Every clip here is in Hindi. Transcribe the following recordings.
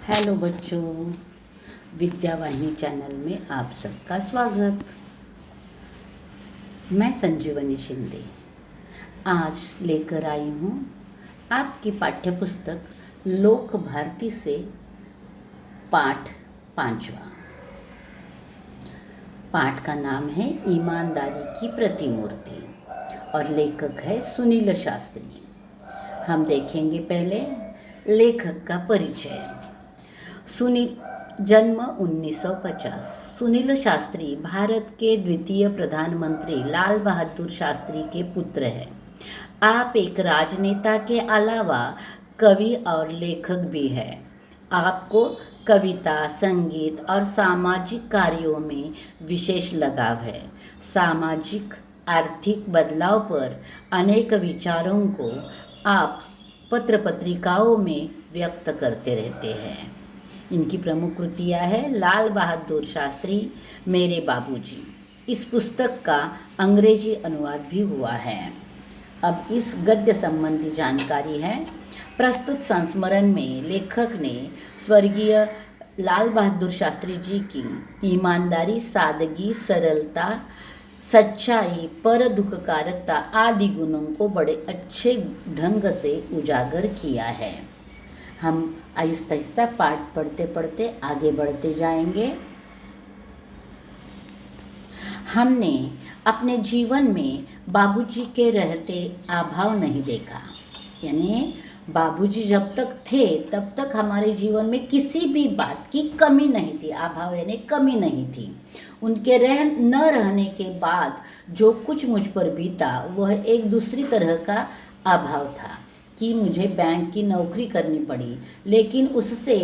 हेलो बच्चों, विद्यावाहिनी चैनल में आप सबका स्वागत। मैं संजीवनी शिंदे आज लेकर आई हूँ आपकी पाठ्यपुस्तक लोक भारती से पाठ 5वां। पाठ का नाम है ईमानदारी की प्रतिमूर्ति और लेखक है सुनील शास्त्री। हम देखेंगे पहले लेखक का परिचय। जन्म 1950। सुनील शास्त्री भारत के द्वितीय प्रधानमंत्री लाल बहादुर शास्त्री के पुत्र हैं। आप एक राजनेता के अलावा कवि और लेखक भी हैं। आपको कविता, संगीत और सामाजिक कार्यों में विशेष लगाव है। सामाजिक आर्थिक बदलाव पर अनेक विचारों को आप पत्र पत्रिकाओं में व्यक्त करते रहते हैं। इनकी प्रमुख कृतियाँ हैं लाल बहादुर शास्त्री, मेरे बाबूजी। इस पुस्तक का अंग्रेजी अनुवाद भी हुआ है। अब इस गद्य संबंधी जानकारी है। प्रस्तुत संस्मरण में लेखक ने स्वर्गीय लाल बहादुर शास्त्री जी की ईमानदारी, सादगी, सरलता, सच्चाई, पर दुखकारकता आदि गुणों को बड़े अच्छे ढंग से उजागर किया है। हम आहिस्ता आहिस्ता पाठ पढ़ते पढ़ते आगे बढ़ते जाएंगे। हमने अपने जीवन में बाबूजी के रहते अभाव नहीं देखा। यानी बाबूजी जब तक थे तब तक हमारे जीवन में किसी भी बात की कमी नहीं थी। अभाव यानी कमी नहीं थी। उनके न रहने के बाद जो कुछ मुझ पर बीता वह एक दूसरी तरह का अभाव था कि मुझे बैंक की नौकरी करनी पड़ी। लेकिन उससे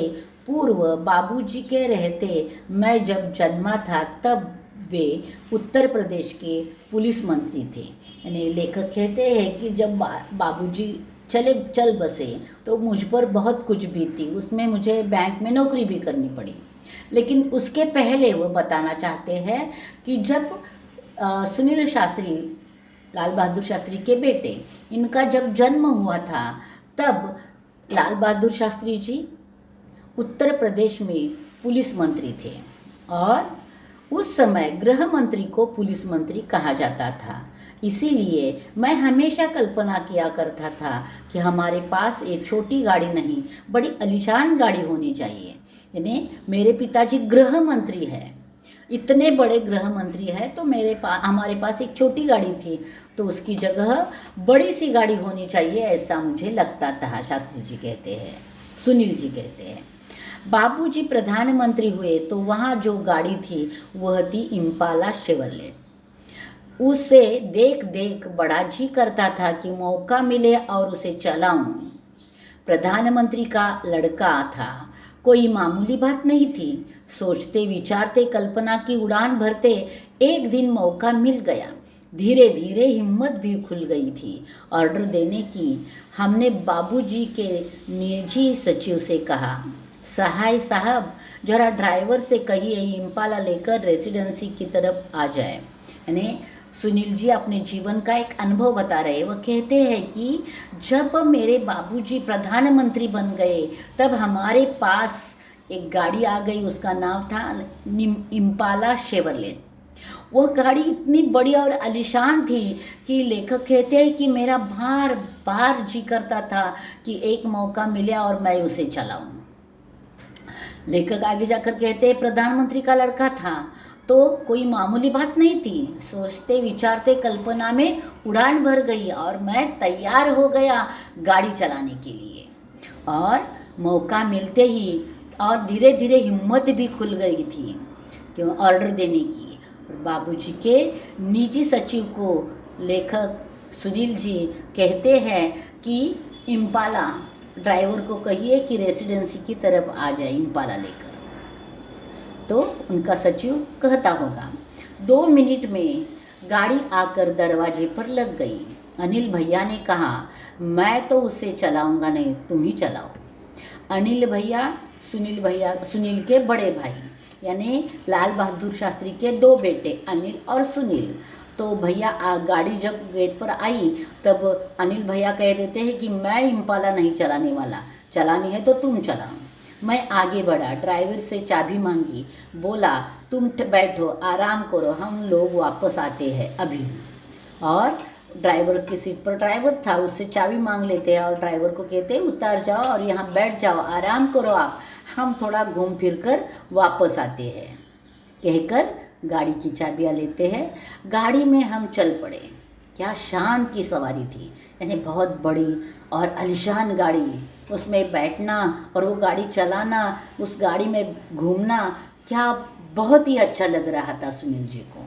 पूर्व बाबूजी के रहते मैं जब जन्मा था तब वे उत्तर प्रदेश के पुलिस मंत्री थे। यानी लेखक कहते हैं कि जब बाबूजी चल बसे तो मुझ पर बहुत कुछ बीती। उसमें मुझे बैंक में नौकरी भी करनी पड़ी। लेकिन उसके पहले वो बताना चाहते हैं कि जब सुनील शास्त्री, लाल बहादुर शास्त्री के बेटे, इनका जब जन्म हुआ था तब लाल बहादुर शास्त्री जी उत्तर प्रदेश में पुलिस मंत्री थे और उस समय गृह मंत्री को पुलिस मंत्री कहा जाता था। इसीलिए मैं हमेशा कल्पना किया करता था कि हमारे पास एक छोटी गाड़ी नहीं, बड़ी आलीशान गाड़ी होनी चाहिए। यानी मेरे पिताजी गृह मंत्री है, इतने बड़े गृह मंत्री है, तो हमारे पास एक छोटी गाड़ी थी तो उसकी जगह बड़ी सी गाड़ी होनी चाहिए, ऐसा मुझे लगता था। शास्त्री जी कहते हैं, सुनील जी कहते हैं। बाबूजी प्रधानमंत्री हुए तो वहाँ जो गाड़ी थी वह थी इम्पाला शेवरलेट। उसे देख देख बड़ा जी करता था कि मौका मिले और उसे चलाऊं। प्रधानमंत्री का लड़का था, कोई मामूली बात नहीं थी। सोचते विचारते कल्पना की उड़ान भरते एक दिन मौका मिल गया। धीरे धीरे हिम्मत भी खुल गई थी ऑर्डर देने की। हमने बाबूजी के निजी सचिव से कहा, सहाय साहब जरा ड्राइवर से कहिए इम्पाला लेकर रेसिडेंसी की तरफ आ जाए। यानी सुनील जी अपने जीवन का एक अनुभव बता रहे हैं। वह कहते हैं कि जब मेरे बाबूजी प्रधानमंत्री बन गए तब हमारे पास एक गाड़ी आ गई, उसका नाम था इम्पाला शेवरलेट। वह गाड़ी इतनी बड़ी और आलीशान थी कि लेखक कहते हैं कि मेरा बार बार जी करता था कि एक मौका मिले और मैं उसे चलाऊं। लेखक आगे जाकर कहते हैं प्रधानमंत्री का लड़का था तो कोई मामूली बात नहीं थी। सोचते विचारते कल्पना में उड़ान भर गई और मैं तैयार हो गया गाड़ी चलाने के लिए। और मौका मिलते ही और धीरे धीरे हिम्मत भी खुल गई थी क्यों ऑर्डर देने की। और बाबूजी के निजी सचिव को लेखक सुनील जी कहते हैं कि इम्पाला ड्राइवर को कहिए कि रेसिडेंसी की तरफ आ जाए इम्पाला लेकर। तो उनका सचिव कहता होगा। 2 मिनट में गाड़ी आकर दरवाजे पर लग गई। अनिल भैया ने कहा, मैं तो उसे चलाऊंगा नहीं, तुम ही चलाओ। अनिल भैया सुनील के बड़े भाई, यानी लाल बहादुर शास्त्री के 2 बेटे अनिल और सुनील। तो भैया गाड़ी जब गेट पर आई तब अनिल भैया कह देते हैं कि मैं इम्पाला नहीं चलाने वाला, चलानी है तो तुम चलाओ। मैं आगे बढ़ा, ड्राइवर से चाबी मांगी, बोला तुम बैठो, आराम करो, हम लोग वापस आते हैं अभी। और ड्राइवर की सीट पर ड्राइवर था, उससे चाबी मांग लेते हैं और ड्राइवर को कहते हैं उतर जाओ और यहाँ बैठ जाओ, आराम करो आप, हम थोड़ा घूम फिर कर वापस आते हैं। कहकर गाड़ी की चाबियाँ लेते हैं, गाड़ी में हम चल पड़े। क्या शान की सवारी थी, यानी बहुत बड़ी और आलीशान गाड़ी, उसमें बैठना और वो गाड़ी चलाना, उस गाड़ी में घूमना, क्या बहुत ही अच्छा लग रहा था सुनील जी को।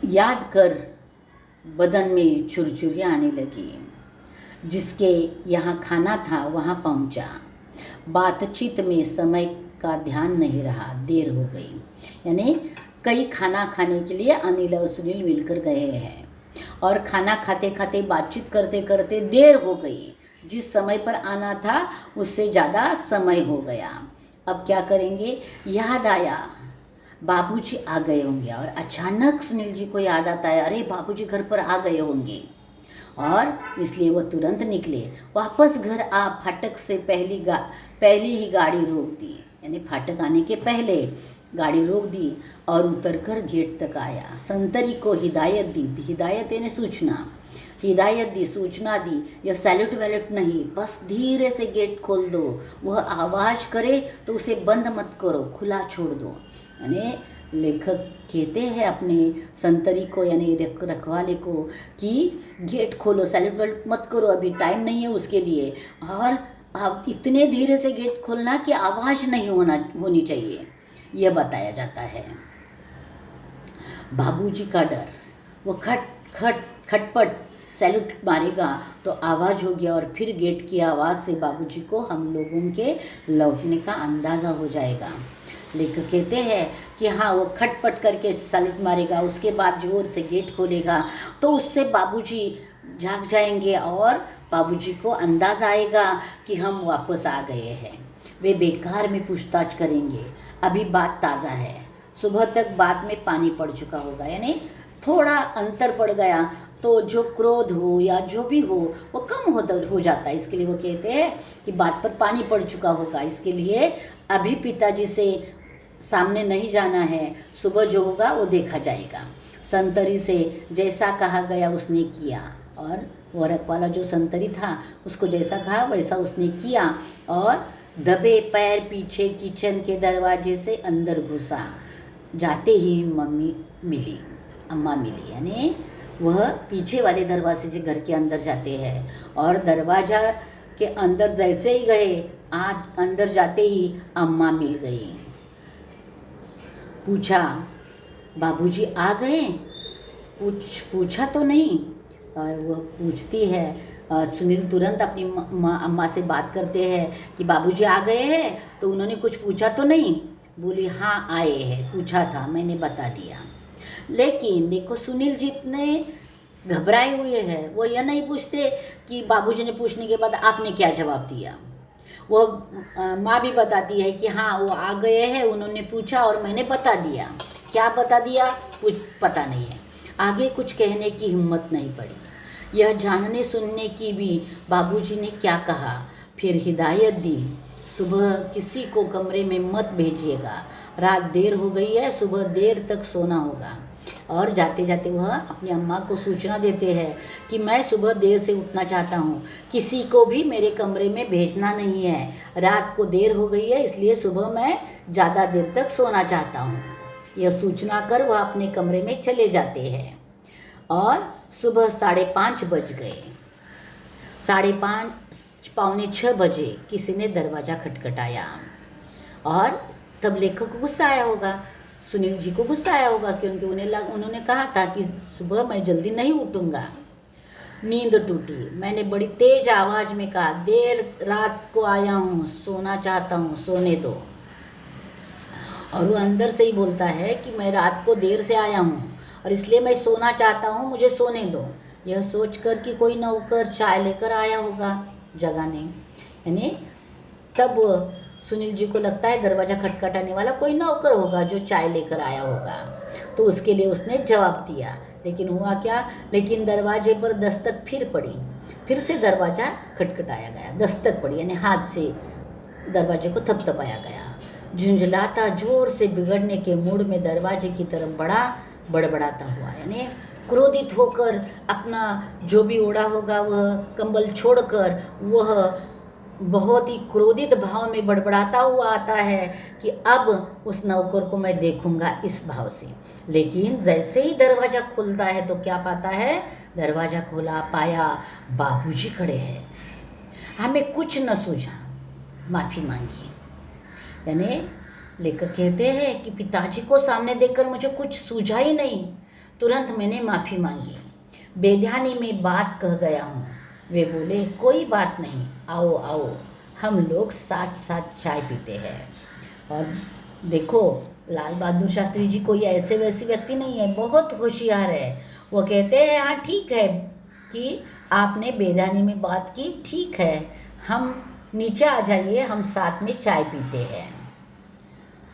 याद कर बदन में चुरचुरियाँ आने लगी। जिसके यहाँ खाना था वहाँ पहुँचा। बातचीत में समय का ध्यान नहीं रहा, देर हो गई। यानी कई खाना खाने के लिए अनिल और सुनील मिलकर गए हैं और खाना खाते खाते बातचीत करते करते देर हो गई। जिस समय पर आना था उससे ज़्यादा समय हो गया। अब क्या करेंगे? याद आया बाबूजी आ गए होंगे और अचानक सुनील जी को याद आता है, अरे बाबूजी घर पर आ गए होंगे, और इसलिए वो तुरंत निकले। वापस घर आ फाटक से पहली ही गाड़ी रोक दी, यानी फाटक आने के पहले गाड़ी रोक दी और उतरकर गेट तक आया। संतरी को हिदायत दी, हिदायत यानी सूचना, हिदायत दी, सूचना दी। यह सैल्यूट वैल्यूट नहीं, बस धीरे से गेट खोल दो, वह आवाज़ करे तो उसे बंद मत करो, खुला छोड़ दो। यानी लेखक कहते हैं अपने संतरी को यानी रखवाले को कि गेट खोलो, सैल्यूट वैल्यूट मत करो, अभी टाइम नहीं है उसके लिए, और आप इतने धीरे से गेट खोलना कि आवाज़ नहीं होनी चाहिए, यह बताया जाता है। बाबूजी का डर, वो खटपट सैल्यूट मारेगा तो आवाज़ हो गया और फिर गेट की आवाज़ से बाबूजी को हम लोगों के लौटने का अंदाज़ा हो जाएगा। लेखक कहते हैं कि हाँ, वो खटपट करके सैल्यूट मारेगा, उसके बाद जोर से गेट खोलेगा तो उससे बाबूजी जाग जाएंगे और बाबूजी को अंदाज़ आएगा कि हम वापस आ गए हैं। वे बेकार में पूछताछ करेंगे, अभी बात ताज़ा है, सुबह तक बात में पानी पड़ चुका होगा, यानी थोड़ा अंतर पड़ गया तो जो क्रोध हो या जो भी हो वो कम हो जाता है। इसके लिए वो कहते हैं कि बात पर पानी पड़ चुका होगा, इसके लिए अभी पिताजी से सामने नहीं जाना है, सुबह जो होगा वो देखा जाएगा। संतरी से जैसा कहा गया उसने किया, और वो रखवाला जो संतरी था उसको जैसा कहा वैसा उसने किया और दबे पैर पीछे किचन के दरवाजे से अंदर घुसा। जाते ही अम्मा मिली, यानी वह पीछे वाले दरवाजे से घर के अंदर जाते हैं और दरवाजा के अंदर जैसे ही गए, अंदर जाते ही अम्मा मिल गई। पूछा, बाबूजी आ गए? पूछा तो नहीं, और वह पूछती है। सुनील तुरंत अपनी अम्मा से बात करते हैं कि बाबूजी आ गए हैं, तो उन्होंने कुछ पूछा तो नहीं? बोली हाँ आए हैं, पूछा था, मैंने बता दिया। लेकिन देखो सुनील जी इतने घबराए हुए हैं, वो यह नहीं पूछते कि बाबूजी ने पूछने के बाद आपने क्या जवाब दिया। वो माँ भी बताती है कि हाँ वो आ गए हैं, उन्होंने पूछा और मैंने बता दिया। क्या बता दिया कुछ पता नहीं है, आगे कुछ कहने की हिम्मत नहीं पड़ी। यह जानने सुनने की भी बाबूजी ने क्या कहा। फिर हिदायत दी, सुबह किसी को कमरे में मत भेजिएगा, रात देर हो गई है, सुबह देर तक सोना होगा। और जाते जाते वह अपनी अम्मा को सूचना देते हैं कि मैं सुबह देर से उठना चाहता हूँ, किसी को भी मेरे कमरे में भेजना नहीं है, रात को देर हो गई है इसलिए सुबह मैं ज़्यादा देर तक सोना चाहता हूँ। यह सूचना कर वह अपने कमरे में चले जाते हैं और सुबह 5:30 बज गए। 5:30 पौने 6 बजे किसी ने दरवाज़ा खटखटाया और तब लेखक को गुस्सा आया होगा, सुनील जी को गुस्सा आया होगा, क्योंकि उन्होंने कहा था कि सुबह मैं जल्दी नहीं उठूँगा। नींद टूटी, मैंने बड़ी तेज आवाज़ में कहा, देर रात को आया हूँ, सोना चाहता हूँ, सोने दो। और वो अंदर से ही बोलता है कि मैं रात को देर से आया हूँ और इसलिए मैं सोना चाहता हूँ, मुझे सोने दो। यह सोचकर कि कोई नौकर चाय लेकर आया होगा जगाने, यानी तब सुनील जी को लगता है दरवाज़ा खटखटाने वाला कोई नौकर होगा जो चाय लेकर आया होगा, तो उसके लिए उसने जवाब दिया। लेकिन हुआ क्या, लेकिन दरवाजे पर दस्तक फिर पड़ी। फिर से दरवाज़ा खटखटाया गया, दस्तक पड़ी, यानी हाथ से दरवाजे को थपथपाया गया। झुंझलाता जोर से बिगड़ने के मूड में दरवाजे की तरफ बड़बड़ाता हुआ, यानी क्रोधित होकर अपना जो भी ओढ़ा होगा वह कंबल छोड़कर वह बहुत ही क्रोधित भाव में बड़बड़ाता हुआ आता है कि अब उस नौकर को मैं देखूंगा, इस भाव से। लेकिन जैसे ही दरवाज़ा खुलता है तो क्या पाता है, दरवाज़ा खोला, पाया बाबूजी खड़े हैं। हमें कुछ न सूझा, माफ़ी मांगी। यानी लेखक कहते हैं कि पिताजी को सामने देखकर मुझे कुछ सूझा ही नहीं, तुरंत मैंने माफ़ी मांगी। बेध्यानी में बात कह गया हूँ। वे बोले, कोई बात नहीं, आओ आओ, हम लोग साथ साथ चाय पीते हैं। और देखो, लाल बहादुर शास्त्री जी कोई ऐसे वैसे व्यक्ति नहीं है, बहुत होशियार है। वो कहते हैं हाँ ठीक है कि आपने बेध्यानी में बात की, ठीक है, हम नीचे आ जाइए, हम साथ में चाय पीते हैं।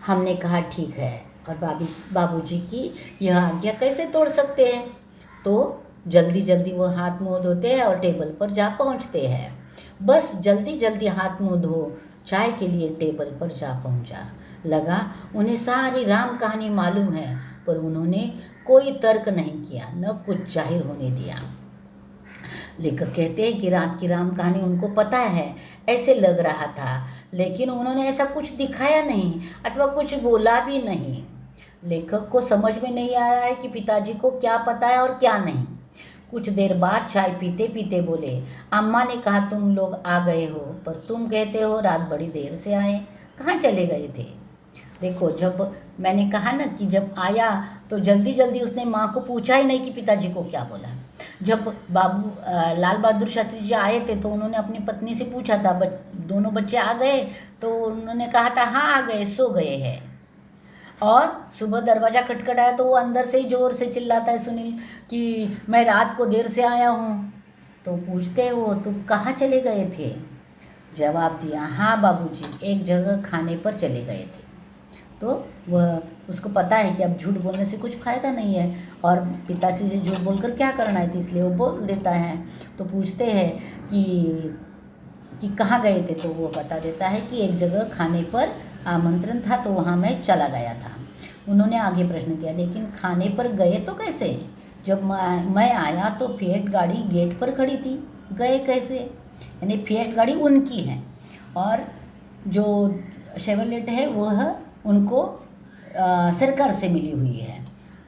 हमने कहा ठीक है, और बाबूजी की यह आज्ञा कैसे तोड़ सकते हैं। तो जल्दी जल्दी वो हाथ मुँह धोते हैं और टेबल पर जा पहुंचते हैं। बस जल्दी जल्दी हाथ मुँह धो चाय के लिए टेबल पर जा पहुंचा। लगा उन्हें सारी राम कहानी मालूम है, पर उन्होंने कोई तर्क नहीं किया, न कुछ जाहिर होने दिया। लेखक कहते हैं कि रात की राम कहानी उनको पता है, ऐसे लग रहा था, लेकिन उन्होंने ऐसा कुछ दिखाया नहीं अथवा कुछ बोला भी नहीं। लेखक को समझ में नहीं आया है कि पिताजी को क्या पता है और क्या नहीं। कुछ देर बाद चाय पीते पीते बोले, अम्मा ने कहा तुम लोग आ गए हो, पर तुम कहते हो रात बड़ी देर से आए, कहाँ चले गए थे। देखो, जब मैंने कहा ना कि जब आया तो जल्दी जल्दी उसने माँ को पूछा ही नहीं कि पिताजी को क्या बोला। जब लाल बहादुर शास्त्री जी आए थे तो उन्होंने अपनी पत्नी से पूछा था, दोनों बच्चे आ गए, तो उन्होंने कहा था हाँ आ गए, सो गए हैं। और सुबह दरवाज़ा खटखटाया तो वो अंदर से ही ज़ोर से चिल्लाता है सुनील कि मैं रात को देर से आया हूँ। तो पूछते हो तुम कहाँ चले गए थे। जवाब दिया, हाँ बाबूजी, एक जगह खाने पर चले गए थे। तो वह उसको पता है कि अब झूठ बोलने से कुछ फ़ायदा नहीं है और पिताजी से झूठ बोलकर क्या करना है, तो इसलिए वो बोल देता है। तो पूछते हैं कि कहाँ गए थे, तो वो बता देता है कि एक जगह खाने पर आमंत्रण था तो वहाँ मैं चला गया था। उन्होंने आगे प्रश्न किया, लेकिन खाने पर गए तो कैसे, जब मैं आया तो फिएट गाड़ी गेट पर खड़ी थी, गए कैसे। यानी फिएट गाड़ी उनकी है और जो शेवरलेट है वह उनको सरकार से मिली हुई है।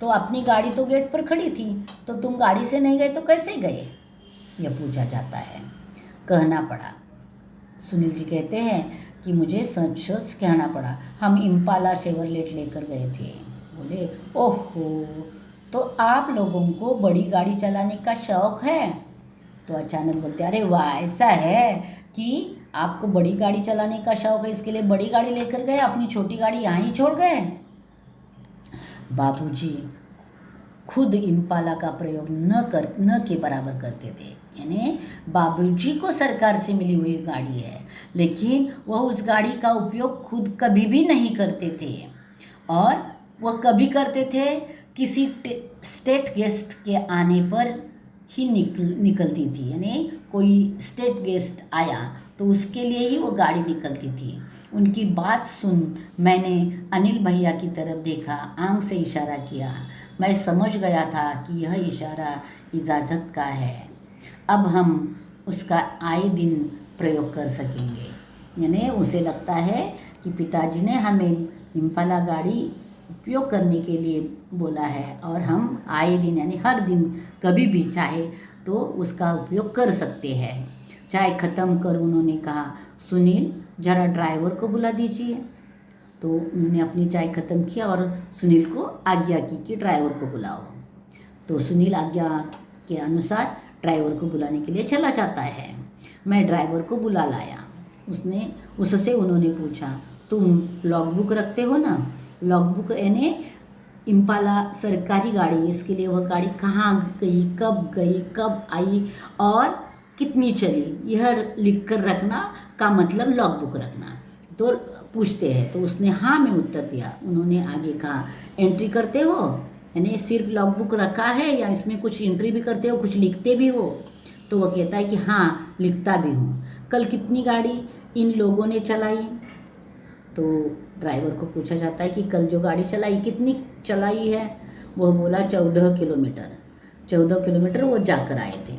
तो अपनी गाड़ी तो गेट पर खड़ी थी, तो तुम गाड़ी से नहीं गए तो कैसे गए, यह पूछा जाता है। कहना पड़ा। सुनील जी कहते हैं कि मुझे सच सच कहना पड़ा, हम इम्पाला शेवरलेट लेकर गए थे। बोले, ओहो, तो आप लोगों को बड़ी गाड़ी चलाने का शौक़ है। तो अचानक बोलते, अरे वाह, ऐसा है कि आपको बड़ी गाड़ी चलाने का शौक़ है, इसके लिए बड़ी गाड़ी लेकर गए, अपनी छोटी गाड़ी यहाँ ही छोड़ गए। बाबूजी खुद इम्पाला का प्रयोग न के बराबर करते थे। यानी बाबूजी को सरकार से मिली हुई गाड़ी है, लेकिन वह उस गाड़ी का उपयोग खुद कभी भी नहीं करते थे और वह कभी करते थे किसी स्टेट गेस्ट के आने पर ही निकलती थी। यानी कोई स्टेट गेस्ट आया तो उसके लिए ही वो गाड़ी निकलती थी। उनकी बात सुन मैंने अनिल भैया की तरफ देखा, आंख से इशारा किया। मैं समझ गया था कि यह इशारा इजाज़त का है, अब हम उसका आए दिन प्रयोग कर सकेंगे। यानी उसे लगता है कि पिताजी ने हमें इम्पाला गाड़ी उपयोग करने के लिए बोला है और हम आए दिन यानी हर दिन कभी भी चाहे तो उसका उपयोग कर सकते हैं। चाय ख़त्म कर उन्होंने कहा, सुनील ज़रा ड्राइवर को बुला दीजिए। तो उन्होंने अपनी चाय ख़त्म किया और सुनील को आज्ञा की कि ड्राइवर को बुलाओ। तो सुनील आज्ञा के अनुसार ड्राइवर को बुलाने के लिए चला जाता है। मैं ड्राइवर को बुला लाया। उससे उन्होंने पूछा, तुम लॉगबुक रखते हो ना। लॉगबुक यानी इम्पाला सरकारी गाड़ी, इसके लिए वह गाड़ी कहाँ गई, कब आई और कितनी चली, यह लिख कर रखना का मतलब लॉगबुक रखना। तो पूछते हैं तो उसने हाँ में उत्तर दिया। उन्होंने आगे कहा, एंट्री करते हो, यानी सिर्फ लॉगबुक रखा है या इसमें कुछ एंट्री भी करते हो, कुछ लिखते भी हो। तो वह कहता है कि हाँ लिखता भी हूँ। कल कितनी गाड़ी इन लोगों ने चलाई? तो ड्राइवर को पूछा जाता है कि कल जो गाड़ी चलाई कितनी चलाई है? वह बोला 14 किलोमीटर। 14 किलोमीटर वो जाकर आए थे।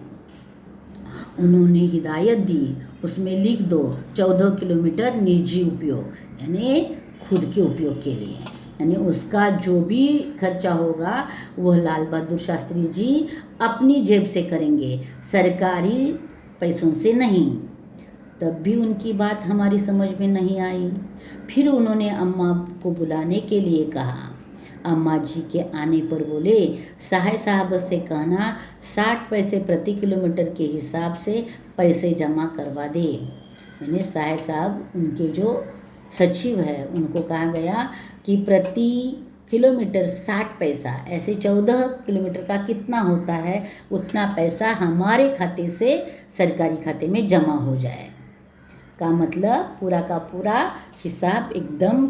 उन्होंने हिदायत दी, उसमें लिख दो 14 किलोमीटर निजी उपयोग, यानी खुद के उपयोग के लिए, यानी उसका जो भी खर्चा होगा वह लाल बहादुर शास्त्री जी अपनी जेब से करेंगे, सरकारी पैसों से नहीं। तब भी उनकी बात हमारी समझ में नहीं आई। फिर उन्होंने अम्मा को बुलाने के लिए कहा। अम्मा जी के आने पर बोले, सहाय साहब से कहना 60 पैसे प्रति किलोमीटर के हिसाब से पैसे जमा करवा दे। यानी सहाय साहब उनके जो सचिव है उनको कहा गया कि प्रति किलोमीटर 60 पैसा, ऐसे 14 किलोमीटर का कितना होता है उतना पैसा हमारे खाते से सरकारी खाते में जमा हो जाए। का मतलब पूरा का पूरा हिसाब एकदम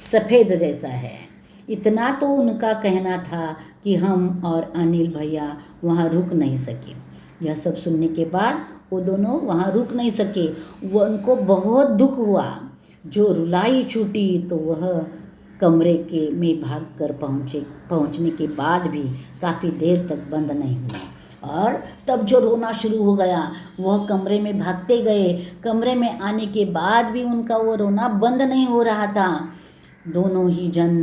सफ़ेद जैसा है। इतना तो उनका कहना था कि हम और अनिल भैया वहाँ रुक नहीं सके। यह सब सुनने के बाद वो दोनों वहाँ रुक नहीं सके। वो उनको बहुत दुख हुआ। जो रुलाई छूटी तो वह कमरे के में भाग कर पहुँचने के बाद भी काफ़ी देर तक बंद नहीं हुआ। और तब जो रोना शुरू हो गया, वह कमरे में भागते गए। कमरे में आने के बाद भी उनका वो रोना बंद नहीं हो रहा था। दोनों ही जन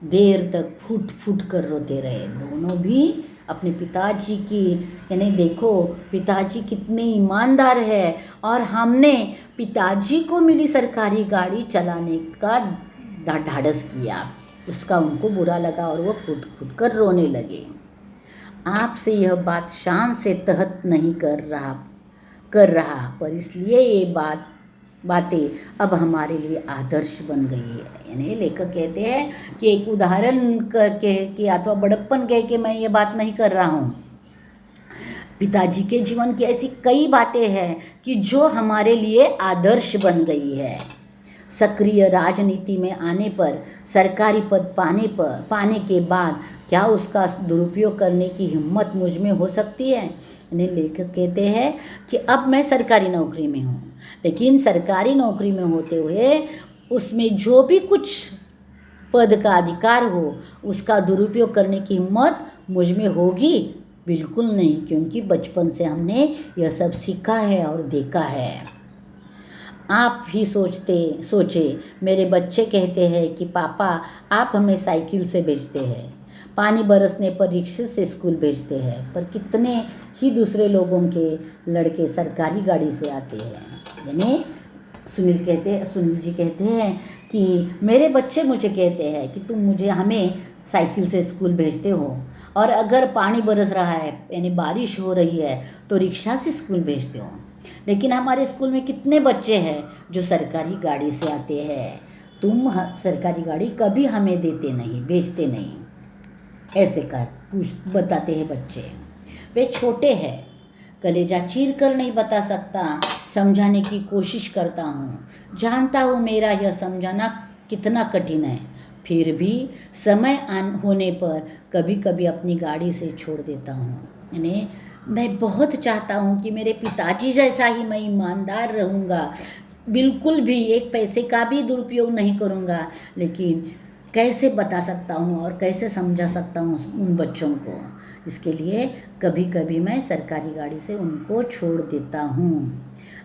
देर तक फूट फूट कर रोते रहे। दोनों भी अपने पिताजी की, यानी देखो पिताजी कितने ईमानदार है और हमने पिताजी को मिली सरकारी गाड़ी चलाने का ढाढ़स किया, उसका उनको बुरा लगा और वो फूट फूट कर रोने लगे। आपसे यह बात शान से तहत नहीं कर रहा पर इसलिए ये बातें अब हमारे लिए आदर्श बन गई है। यानी लेखक कहते हैं कि एक उदाहरण के अथवा बड़प्पन कह के मैं ये बात नहीं कर रहा हूँ। पिताजी के जीवन की ऐसी कई बातें हैं कि जो हमारे लिए आदर्श बन गई है। सक्रिय राजनीति में आने पर, सरकारी पद पाने के बाद क्या उसका दुरुपयोग करने की हिम्मत मुझ में हो सकती है? यानी लेखक कहते हैं कि अब मैं सरकारी नौकरी में हूँ, लेकिन सरकारी नौकरी में होते हुए उसमें जो भी कुछ पद का अधिकार हो उसका दुरुपयोग करने की हिम्मत मुझ में होगी? बिल्कुल नहीं, क्योंकि बचपन से हमने यह सब सीखा है और देखा है। आप भी सोचे मेरे बच्चे कहते हैं कि पापा आप हमें साइकिल से भेजते हैं, पानी बरसने पर रिक्शे से स्कूल भेजते हैं, पर कितने ही दूसरे लोगों के लड़के सरकारी गाड़ी से आते हैं। यानी सुनील जी कहते हैं कि मेरे बच्चे मुझे कहते हैं कि तुम हमें साइकिल से स्कूल भेजते हो और अगर पानी बरस रहा है यानी बारिश हो रही है तो रिक्शा से स्कूल भेजते हो। लेकिन हमारे स्कूल में कितने बच्चे हैं जो सरकारी गाड़ी से आते हैं, तुम सरकारी गाड़ी कभी हमें देते नहीं, भेजते नहीं, ऐसे बताते हैं बच्चे। वे छोटे हैं, कलेजा चीर कर नहीं बता सकता, समझाने की कोशिश करता हूँ, जानता हूँ मेरा यह समझाना कितना कठिन है, फिर भी समय होने पर कभी कभी अपनी गाड़ी से छोड़ देता हूँ। यानी मैं बहुत चाहता हूँ कि मेरे पिताजी जैसा ही मैं ईमानदार रहूँगा, बिल्कुल भी एक पैसे का भी दुरुपयोग नहीं करूँगा, लेकिन कैसे बता सकता हूँ और कैसे समझा सकता हूँ उन बच्चों को। इसके लिए कभी कभी मैं सरकारी गाड़ी से उनको छोड़ देता हूँ।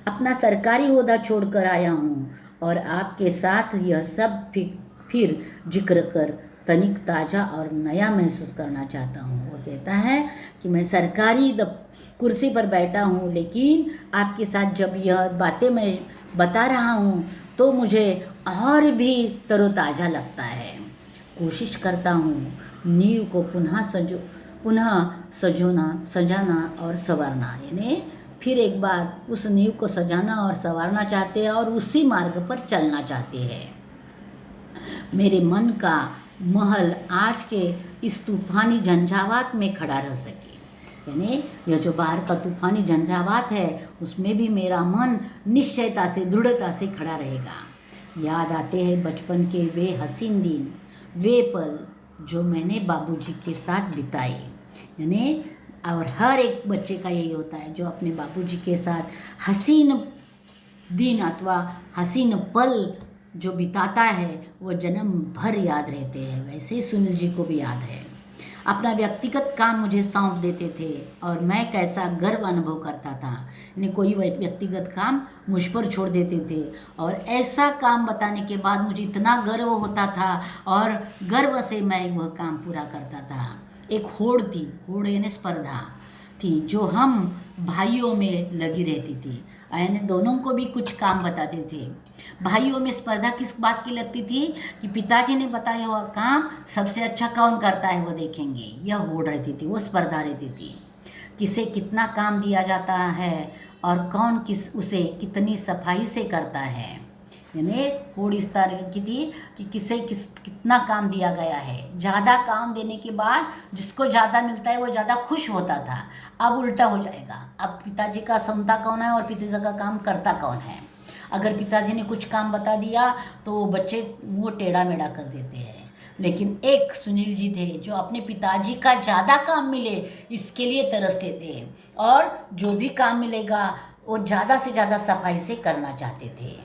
अपना सरकारी ओहदा छोड़ कर आया हूँ और आपके साथ यह सब फिर जिक्र कर तनिक ताज़ा और नया महसूस करना चाहता हूँ। वो कहता है कि मैं सरकारी कुर्सी पर बैठा हूँ, लेकिन आपके साथ जब यह बातें मैं बता रहा हूँ तो मुझे और भी तरोताज़ा लगता है। कोशिश करता हूँ नींव को पुनः सजाना और संवारना, यानी फिर एक बार उस नींव को सजाना और संवारना चाहते हैं और उसी मार्ग पर चलना चाहते हैं। मेरे मन का महल आज के इस तूफानी झंझावात में खड़ा रह सके। यानी यह जो बाहर का तूफानी झंझावात है उसमें भी मेरा मन निश्चयता से, दृढ़ता से खड़ा रहेगा। याद आते हैं बचपन के वे हसीन दिन, वे पल जो मैंने बाबूजी के साथ बिताए। यानी और हर एक बच्चे का यही होता है जो अपने बाबूजी के साथ हसीन दिन अथवा हसीन पल जो बिताता है वो जन्म भर याद रहते हैं। वैसे ही सुनील जी को भी याद है। अपना व्यक्तिगत काम मुझे सौंप देते थे और मैं कैसा गर्व अनुभव करता था। यानी कोई व्यक्तिगत काम मुझ पर छोड़ देते थे और ऐसा काम बताने के बाद मुझे इतना गर्व होता था और गर्व से मैं वह काम पूरा करता था। एक होड़ थी, होड़ यानी स्पर्धा थी जो हम भाइयों में लगी रहती थी। यानी दोनों को भी कुछ काम बताते थे। भाइयों में स्पर्धा किस बात की लगती थी कि पिताजी ने बताया हुआ काम सबसे अच्छा कौन करता है वो देखेंगे। यह होड़ रहती थी, वो स्पर्धा रहती थी। किसे कितना काम दिया जाता है और कौन उसे कितनी सफाई से करता है। यानी होड़ इस तरह की थी कि किसे कितना काम दिया गया है। ज़्यादा काम देने के बाद जिसको ज़्यादा मिलता है वो ज़्यादा खुश होता था। अब उल्टा हो जाएगा, अब पिताजी का सुनता कौन है और पिताजी का काम करता कौन है। अगर पिताजी ने कुछ काम बता दिया तो बच्चे मुँह टेढ़ा मेढ़ा कर देते हैं। लेकिन एक सुनील जी थे जो अपने पिताजी का ज़्यादा काम मिले इसके लिए तरसते थे और जो भी काम मिलेगा वो ज़्यादा से ज़्यादा सफाई से करना चाहते थे।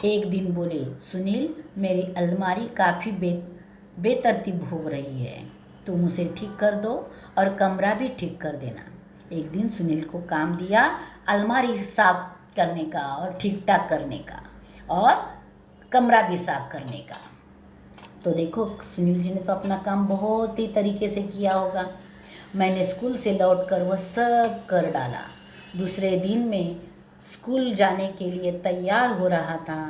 एक दिन बोले, सुनील मेरी अलमारी काफ़ी बेतरतीब हो रही है, तुम उसे ठीक कर दो और कमरा भी ठीक कर देना। एक दिन सुनील को काम दिया अलमारी साफ करने का और ठीक ठाक करने का और कमरा भी साफ करने का। तो देखो सुनील जी ने तो अपना काम बहुत ही तरीके से किया होगा। मैंने स्कूल से लौटकर वह सब कर डाला। दूसरे दिन में स्कूल जाने के लिए तैयार हो रहा था।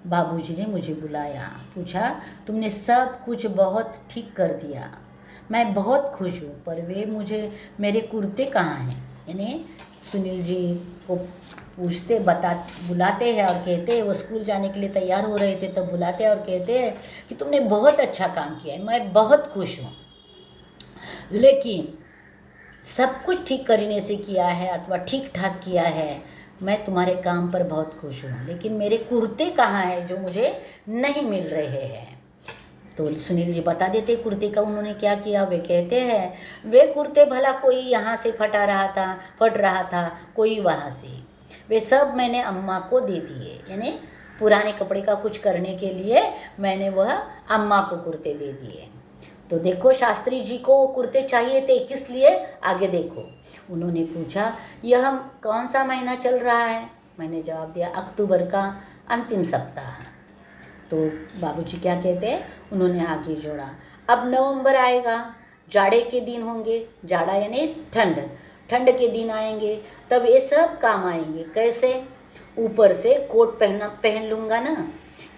बाबूजी ने मुझे बुलाया, पूछा तुमने सब कुछ बहुत ठीक कर दिया। मैं बहुत खुश हूँ, पर वे मेरे कुर्ते कहाँ हैं। यानी सुनील जी को बुलाते हैं और कहते हैं, वो स्कूल जाने के लिए तैयार हो रहे थे तब बुलाते हैं और कहते हैं कि तुमने बहुत अच्छा काम किया है, मैं बहुत खुश हूँ, लेकिन सब कुछ ठीक करने से किया है अथवा ठीक ठाक किया है, मैं तुम्हारे काम पर बहुत खुश हूँ, लेकिन मेरे कुर्ते कहाँ हैं जो मुझे नहीं मिल रहे हैं। तो सुनील जी बता देते कुर्ते का उन्होंने क्या किया। वे कहते हैं वे कुर्ते भला कोई यहाँ से फट रहा था, कोई वहाँ से, वे सब मैंने अम्मा को दे दिए। यानी पुराने कपड़े का कुछ करने के लिए मैंने वह अम्मा को कुर्ते दे दिए। तो देखो शास्त्री जी को कुर्ते चाहिए थे, किस लिए, आगे देखो। उन्होंने पूछा यह कौन सा महीना चल रहा है। मैंने जवाब दिया अक्टूबर का अंतिम सप्ताह। तो बाबूजी क्या कहते हैं, उन्होंने आगे जोड़ा अब नवंबर आएगा, जाड़े के दिन होंगे, जाड़ा यानी ठंड के दिन आएंगे, तब ये सब काम आएंगे। कैसे, ऊपर से कोट पहन लूँगा ना,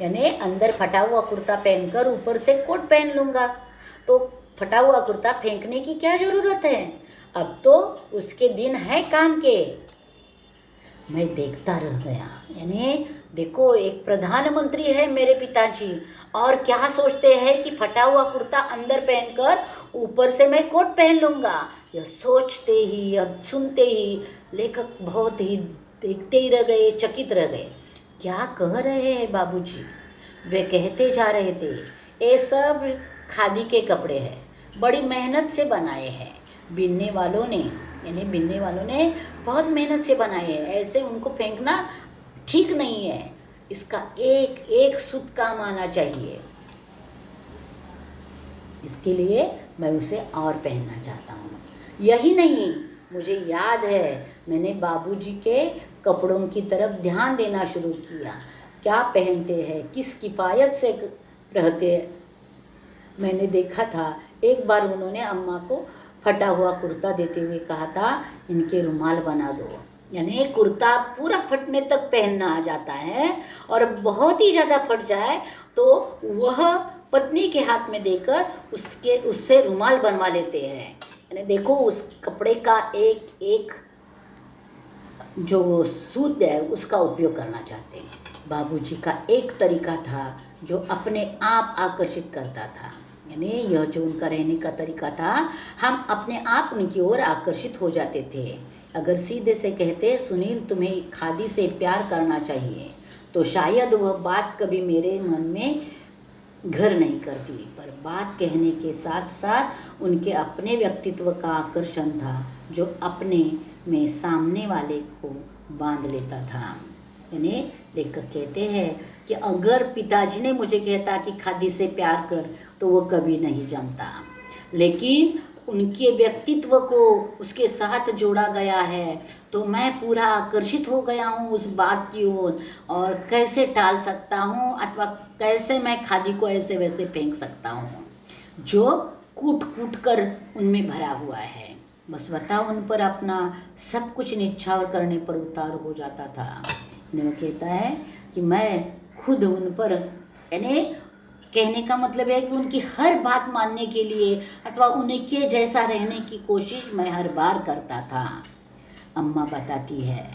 यानी अंदर फटा हुआ कुर्ता पहनकर ऊपर से कोट पहन लूँगा, तो फटा हुआ कुर्ता फेंकने की क्या ज़रूरत है, अब तो उसके दिन है काम के। मैं देखता रह गया। यानी देखो एक प्रधानमंत्री है मेरे पिताजी और क्या सोचते हैं कि फटा हुआ कुर्ता अंदर पहनकर ऊपर से मैं कोट पहन लूँगा। यह सोचते ही या सुनते ही लेखक बहुत ही देखते ही रह गए, चकित रह गए। क्या कह रहे हैं बाबूजी। वे कहते जा रहे थे ये सब खादी के कपड़े हैं, बड़ी मेहनत से बनाए हैं, बिनने वालों ने बहुत मेहनत से बनाए हैं, ऐसे उनको फेंकना ठीक नहीं है, इसका एक एक सूत काम आना चाहिए, इसके लिए मैं उसे और पहनना चाहता हूँ। यही नहीं, मुझे याद है मैंने बाबूजी के कपड़ों की तरफ ध्यान देना शुरू किया, क्या पहनते हैं, किस किफ़ायत से रहते हैं। मैंने देखा था एक बार उन्होंने अम्मा को फटा हुआ कुर्ता देते हुए कहा था इनके रुमाल बना दो। यानी कुर्ता पूरा फटने तक पहनना आ जाता है और बहुत ही ज़्यादा फट जाए तो वह पत्नी के हाथ में देकर उससे रुमाल बनवा लेते हैं। यानी देखो उस कपड़े का एक एक जो सूत है उसका उपयोग करना चाहते हैं। बाबूजी का एक तरीका था जो अपने आप आकर्षित करता था। यानी यह जो उनका रहने का तरीका था, हम अपने आप उनकी ओर आकर्षित हो जाते थे। अगर सीधे से कहते सुनील तुम्हें खादी से प्यार करना चाहिए, तो शायद वह बात कभी मेरे मन में घर नहीं करती, पर बात कहने के साथ साथ उनके अपने व्यक्तित्व का आकर्षण था, जो अपने में सामने वाले को बांध लेता था। यानी लेखक कहते हैं कि अगर पिताजी ने मुझे कहता कि खादी से प्यार कर, तो वो कभी नहीं जमता, लेकिन उनके व्यक्तित्व को उसके साथ जोड़ा गया है, तो मैं पूरा आकर्षित हो गया हूँ उस बात की ओर, और कैसे टाल सकता हूँ अथवा कैसे मैं खादी को ऐसे वैसे फेंक सकता हूँ, जो कूट कूट कर उनमें भरा हुआ है। बस बताओ, उन पर अपना सब कुछ निछावर करने पर उतार हो जाता था। वो कहता है कि मैं खुद उन पर, यानी कहने का मतलब है कि उनकी हर बात मानने के लिए अथवा उनके जैसा रहने की कोशिश मैं हर बार करता था। अम्मा बताती है,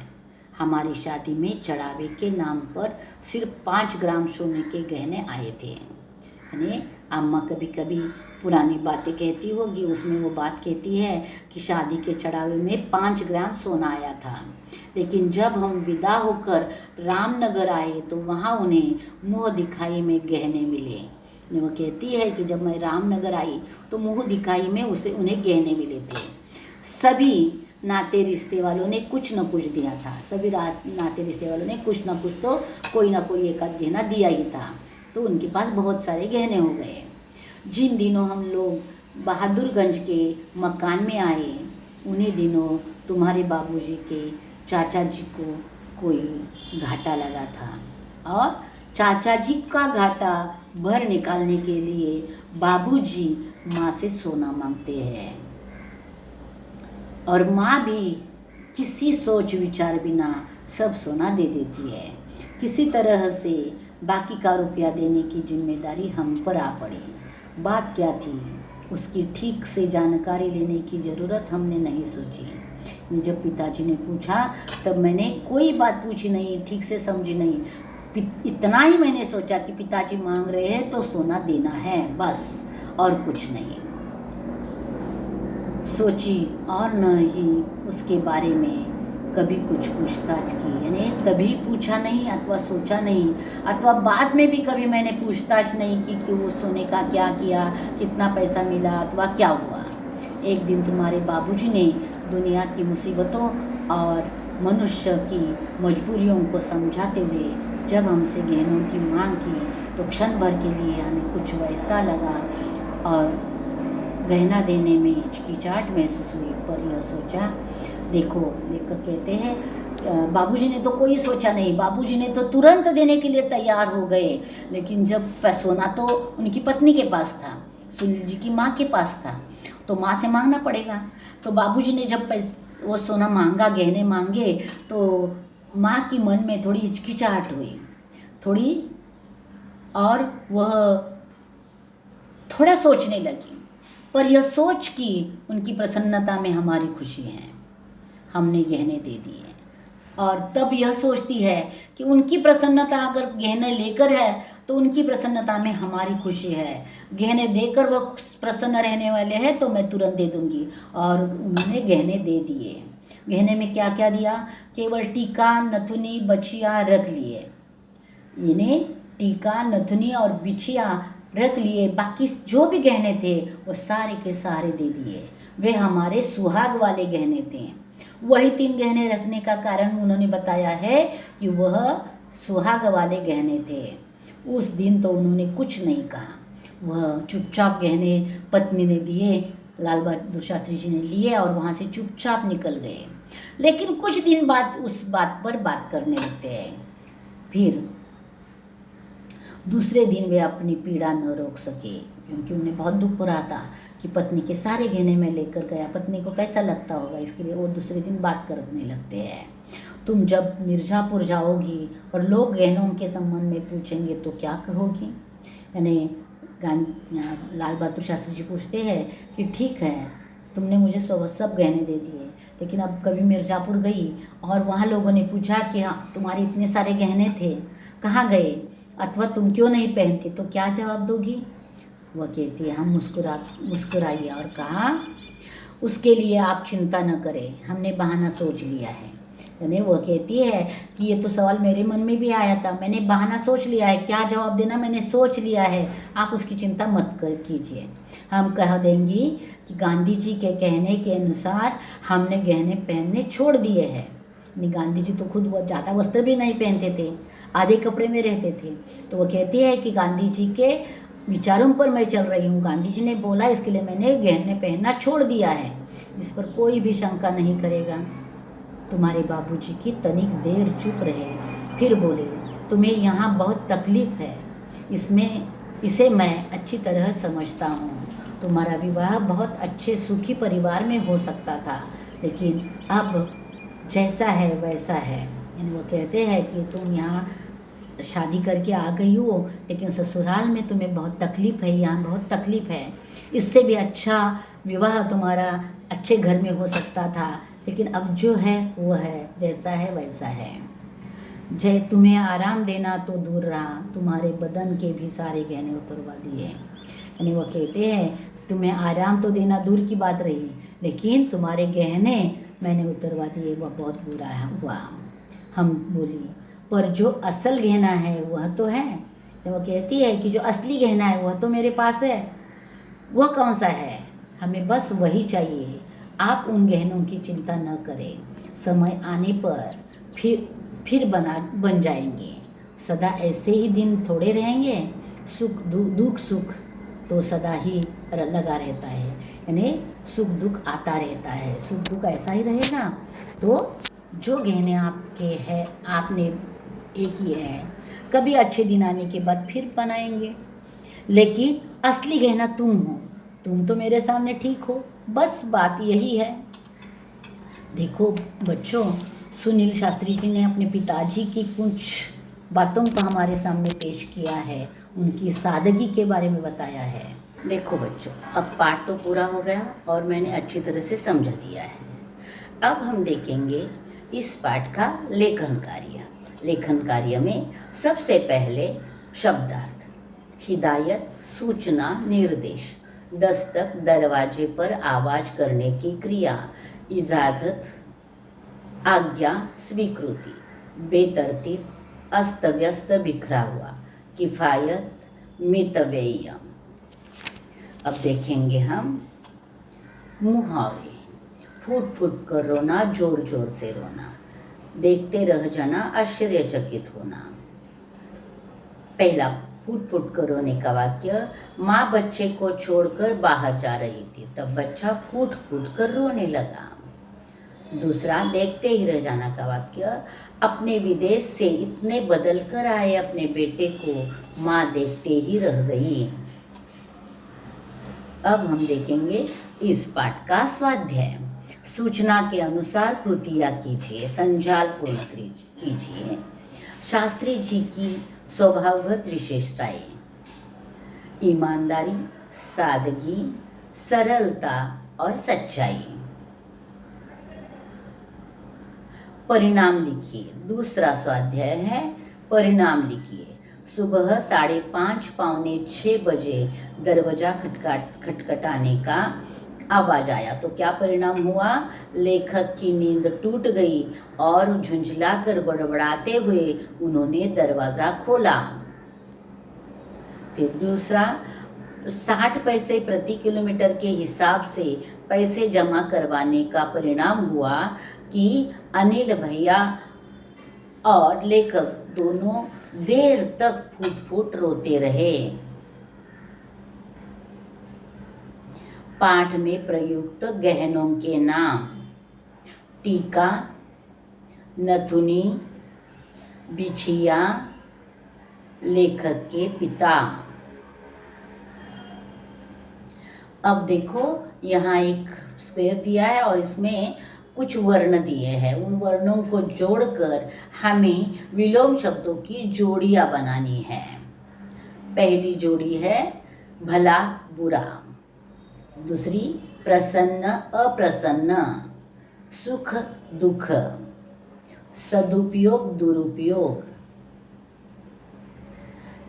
हमारी शादी में चढ़ावे के नाम पर सिर्फ 5 ग्राम सोने के गहने आए थे। यानी अम्मा कभी कभी पुरानी बातें कहती होगी, उसमें वो बात कहती है कि शादी के चढ़ावे में 5 ग्राम सोना आया था, लेकिन जब हम विदा होकर रामनगर आए तो वहाँ उन्हें मुँह दिखाई में गहने मिले। वो कहती है कि जब मैं रामनगर आई तो मुँह दिखाई में उन्हें गहने मिले थे। सभी नाते रिश्ते वालों ने कुछ न कुछ दिया था, सभी नाते रिश्ते वालों ने कुछ न कुछ तो कोई ना कोई एक आध गहना दिया ही था, तो उनके पास बहुत सारे गहने हो गए। जिन दिनों हम लोग बहादुरगंज के मकान में आए, उन्हीं दिनों तुम्हारे बाबूजी के चाचा जी को कोई घाटा लगा था, और चाचा जी का घाटा भर निकालने के लिए बाबूजी माँ से सोना मांगते हैं, और माँ भी किसी सोच विचार बिना सब सोना दे देती है। किसी तरह से बाकी का रुपया देने की जिम्मेदारी हम पर आ पड़ी। बात क्या थी, उसकी ठीक से जानकारी लेने की ज़रूरत हमने नहीं सोची। जब पिताजी ने पूछा तब मैंने कोई बात पूछी नहीं, ठीक से समझी नहीं, इतना ही मैंने सोचा कि पिताजी मांग रहे हैं तो सोना देना है, बस, और कुछ नहीं सोची, और न ही उसके बारे में कभी कुछ पूछताछ की। यानी तभी पूछा नहीं अथवा सोचा नहीं, अथवा बाद में भी कभी मैंने पूछताछ नहीं की कि वो सोने का क्या किया, कितना पैसा मिला अथवा क्या हुआ। एक दिन तुम्हारे बाबूजी ने दुनिया की मुसीबतों और मनुष्य की मजबूरियों को समझाते हुए जब हमसे गहनों की मांग की, तो क्षण भर के लिए हमें कुछ वैसा लगा और गहना देने में हिचकिचाहट महसूस हुई, पर यह सोचा। देखो, लेखक कहते हैं बाबूजी ने तो कोई सोचा नहीं, बाबूजी ने तो तुरंत देने के लिए तैयार हो गए, लेकिन जब सोना तो उनकी पत्नी के पास था, सुनील जी की माँ के पास था, तो माँ से मांगना पड़ेगा। तो बाबूजी ने जब वो सोना मांगा, गहने मांगे, तो माँ की मन में थोड़ी हिचकिचाहट हुई, थोड़ी, और वह थोड़ा सोचने लगी, पर यह सोच कि उनकी प्रसन्नता में हमारी खुशी है, हमने गहने दे दिए, और तब यह सोचती है कि उनकी प्रसन्नता अगर गहने लेकर है तो उनकी प्रसन्नता में हमारी खुशी है, गहने देकर वो प्रसन्न रहने वाले हैं तो मैं तुरंत दे दूंगी, और उन्होंने गहने दे दिए। गहने में क्या क्या दिया, केवल टीका, नथुनी, बछिया रख लिए, इन्हें टीका, नथुनी और बिछिया रख लिए, बाकी जो भी गहने थे वो सारे के सारे दे दिए। वे हमारे सुहाग वाले गहने थे। वही 3 गहने रखने का कारण उन्होंने बताया है कि वह सुहाग वाले गहने थे। उस दिन तो उन्होंने कुछ नहीं कहा, वह चुपचाप गहने पत्नी ने दिए, लाल बहादुर शास्त्री जी ने लिए और वहाँ से चुपचाप निकल गए। लेकिन कुछ दिन बाद उस बात पर बात करने लगते हैं। फिर दूसरे दिन वे अपनी पीड़ा न रोक सके, क्योंकि उन्हें बहुत दुख हो रहा था कि पत्नी के सारे गहने में लेकर गया, पत्नी को कैसा लगता होगा, इसके लिए वो दूसरे दिन बात करने लगते हैं। तुम जब मिर्ज़ापुर जाओगी और लोग गहनों के संबंध में पूछेंगे तो क्या कहोगी। यानी लाल बहादुर शास्त्री जी पूछते हैं कि ठीक है, तुमने मुझे सब गहने दे दिए, लेकिन अब कभी मिर्ज़ापुर गई और वहाँ लोगों ने पूछा कि हाँ तुम्हारे इतने सारे गहने थे, कहाँ गए, अथवा तुम क्यों नहीं पहनती, तो क्या जवाब दोगी। वह कहती है, हम मुस्कुराइए और कहा, उसके लिए आप चिंता न करें, हमने बहाना सोच लिया है। यानी वो कहती है कि ये तो सवाल मेरे मन में भी आया था, मैंने बहाना सोच लिया है, क्या जवाब देना मैंने सोच लिया है, आप उसकी चिंता मत कीजिए। हम कह देंगी कि गांधी जी के कहने के अनुसार हमने गहने पहनने छोड़ दिए हैं। गांधी जी तो खुद बहुत ज़्यादा वस्त्र भी नहीं पहनते थे, आधे कपड़े में रहते थे। तो वो कहती है कि गांधी जी के विचारों पर मैं चल रही हूँ, गांधी जी ने बोला इसके लिए मैंने गहने पहनना छोड़ दिया है, इस पर कोई भी शंका नहीं करेगा। तुम्हारे बाबूजी की तनिक देर चुप रहे, फिर बोले, तुम्हें यहाँ बहुत तकलीफ है, इसे मैं अच्छी तरह समझता हूँ। तुम्हारा विवाह बहुत अच्छे सुखी परिवार में हो सकता था, लेकिन अब जैसा है वैसा है। यानी वो कहते हैं कि तुम यहाँ शादी करके आ गई हो, लेकिन ससुराल में तुम्हें बहुत तकलीफ़ है, यहाँ बहुत तकलीफ़ है। इससे भी अच्छा विवाह तुम्हारा अच्छे घर में हो सकता था, लेकिन अब जो है वो है, जैसा है वैसा है। जय तुम्हें आराम देना तो दूर रहा, तुम्हारे बदन के भी सारे गहने उतरवा दिए। यानी वो कहते हैं तुम्हें आराम तो देना दूर की बात रही, लेकिन तुम्हारे गहने मैंने उतरवा दिए, वह बहुत बुरा हुआ। हम बोली, पर जो असल गहना है वह तो है। वो कहती है कि जो असली गहना है वह तो मेरे पास है। वह कौन सा है? हमें बस वही चाहिए। आप उन गहनों की चिंता न करें, समय आने पर फिर बन जाएंगे। सदा ऐसे ही दिन थोड़े रहेंगे, दुख सुख तो सदा ही लगा रहता है। यानी सुख दुख आता रहता है, सुख दुख ऐसा ही रहेगा। तो जो गहने आपके हैं, आपने एक ही है, कभी अच्छे दिन आने के बाद फिर बनाएंगे, लेकिन असली गहना तुम हो, तुम तो मेरे सामने ठीक हो, बस बात यही है। देखो बच्चों, सुनील शास्त्री जी ने अपने पिताजी की कुछ बातों को हमारे सामने पेश किया है, उनकी सादगी के बारे में बताया है। देखो बच्चों, अब पाठ तो पूरा हो गया और मैंने अच्छी तरह से समझा दिया है। अब हम देखेंगे इस पाठ का लेखन कार्य। लेखन कार्य में सबसे पहले शब्दार्थ, हिदायत, सूचना, निर्देश, दस्तक, दरवाजे पर आवाज करने की क्रिया, इजाजत, आज्ञा, स्वीकृति, बेतरतीब, अस्त व्यस्त, बिखरा हुआ, किफायत, मितव्यय। अब देखेंगे हम मुहावरे। फूट फूट कर रोना, जोर जोर से रोना, देखते रह जाना, आश्चर्यचकित होना। पहला फूट फूट कर रोने का वाक्य, माँ बच्चे को छोड़कर बाहर जा रही थी, तब बच्चा फूट फूट कर रोने लगा। दूसरा, देखते ही रह जाना का वाक्य, अपने विदेश से इतने बदल कर आए अपने बेटे को माँ देखते ही रह गई। अब हम देखेंगे इस पाठ का स्वाध्याय। सूचना के अनुसार कृतियाँ कीजिए, संजाल पूर्ण कीजिए। शास्त्री जी की स्वभावगत विशेषताएं, ईमानदारी, सादगी, सरलता और सच्चाई। परिणाम लिखिए। दूसरा स्वाध्याय है परिणाम लिखिए। सुबह 5:30 पौने 6 बजे दरवाजा खटखटाने का आवाज आया, तो क्या परिणाम हुआ? लेखक की नींद टूट गई और झुंझलाकर बड़बड़ाते हुए उन्होंने दरवाजा खोला। फिर दूसरा, 60 पैसे प्रति किलोमीटर के हिसाब से पैसे जमा करवाने का परिणाम हुआ कि अनिल भैया और लेखक दोनों देर तक फूट फूट रोते रहे। पाठ में प्रयुक्त गहनों के नाम, टीका, नथुनी, बिछिया, लेखक के पिता। अब देखो यहाँ एक स्क्वायर दिया है और इसमें कुछ वर्ण दिए हैं। उन वर्णों को जोड़कर हमें विलोम शब्दों की जोड़ियाँ बनानी है। पहली जोड़ी है भला बुरा, दूसरी प्रसन्न अप्रसन्न, सुख दुख, सदुपयोग दुरुपयोग।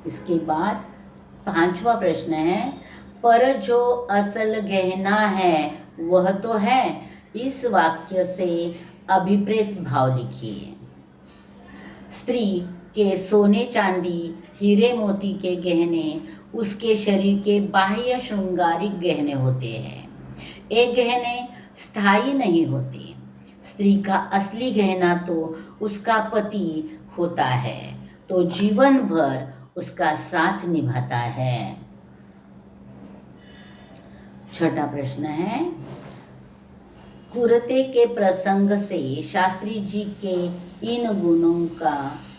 इसके बाद 5वां प्रश्न है, पर जो असल गहना है वह तो है। इस वाक्य से अभिप्रेत भाव लिखिए। स्त्री के सोने चांदी हीरे मोती के गहने उसके शरीर के बाह्य श्रृंगारिक गहने होते हैं। ये गहने स्थायी नहीं होते। स्त्री का असली गहना तो उसका पति होता है, तो जीवन भर उसका साथ निभाता है। छठा प्रश्न है, कुरते के प्रसंग से शास्त्री जी के इन गुणों का